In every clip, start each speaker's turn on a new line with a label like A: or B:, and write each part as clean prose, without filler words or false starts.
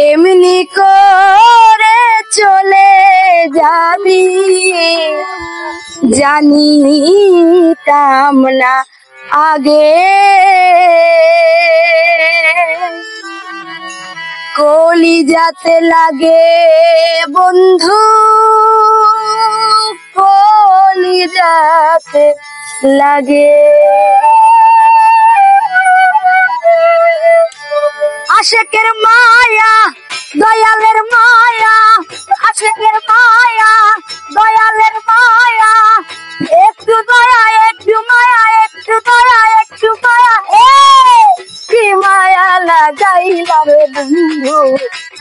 A: এমনি করে চলে যাবি জানিতাম না আগে, কলিজাতে লাগে বন্ধু, কলিজাতে লাগে। আশেকের মায়া দয়ালের মায়া, আশেকের মায়া দয়ালের মায়া, একটু দয়া একটু মায়া, একটু দয়া একটু মায়া, কি মায়া লাগাইলা রে বন্ধু,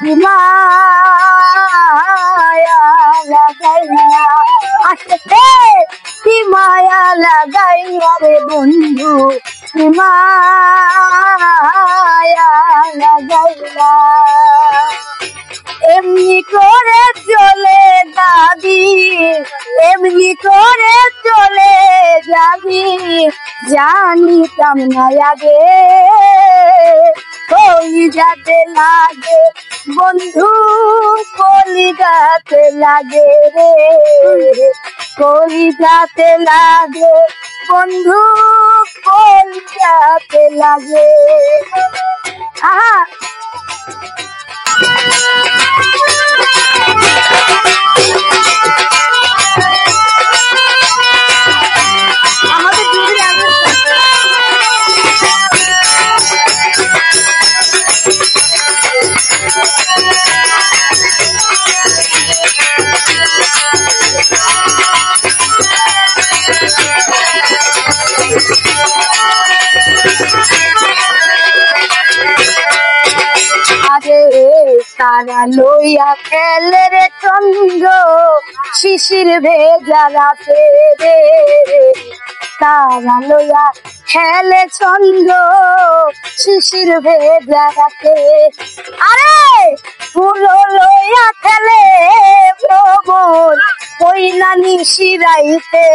A: কি মায়া লাগাইলা, আশেকে কি মায়া লাগাইলা রে বন্ধু, কি মায়া লাগাইলা। এমনি করে চলে যাবি, এমনি করে চলে যাবি জানিতাম না আগে, কলিজাতে লাগে বন্ধু, কলিজাতে লাগে রে, কলিজাতে লাগে বন্ধু, কলিজাতে লাগে। আহা তারা লইয়া খেলে রে চন্দ্র শিশির ভেজা রাতে রে, তারা লইয়া খেলে চন্দ্র শিশির ভেজা রাতে, আরে ফুল লইয়া খেলে ভ্রমণ কইলা নিশিরাইতে,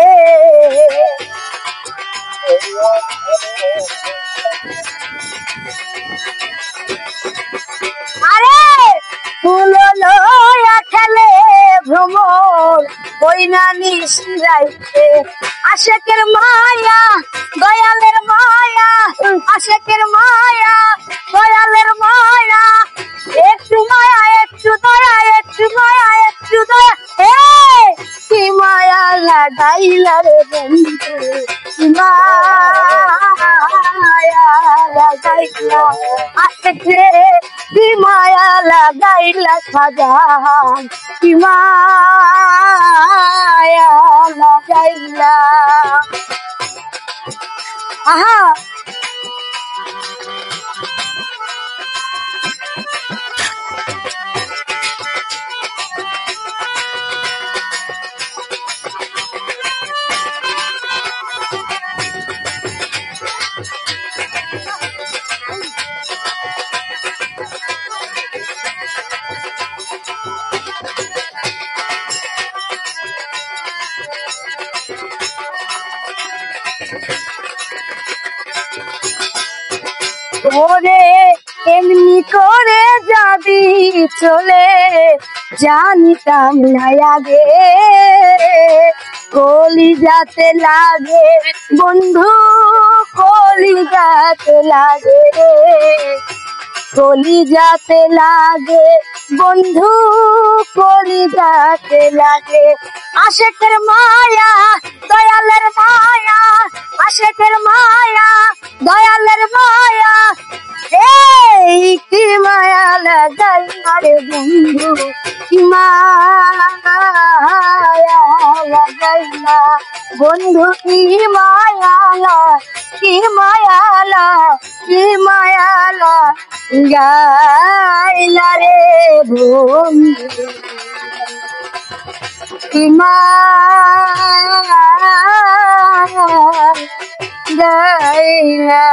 A: আরে ফুল লইয়া খেলে ভ্রমণ কইনা নিশিরাইতে, আশেকের মায়া দয়ালের মায়া, আশেকের মায়া দয়ালের মায়া, একটু মায়া একটু দয়া একটু মায়া একটু দয়া, কি মায়া লাগাইলা রে বন্ধু, কি মায়া লাগাইলা, আশেকে কি মায়া লাগাইলা সাজান, কি মায়া লাগাইলা। আহা ওরে এমনি করে যাবি চলে জানিতাম না আগে, কলিজাতে লাগে বন্ধু, কলিজাতে লাগে রে, কলিজাতে লাগে বন্ধু, কলিজাতে লাগে। আশেকের মায়া দয়ালের মায়া, আশেকের মায়া দয়ালের মায়া, এই কি মায়া লাগাইলা রে বন্ধু, কি মায়া লাগাইলা বন্ধু, কি মায়ালা, কি মায়ালা, কি মায়ালা গাইলা রে বন্ধু, কি মায়া গাইলা।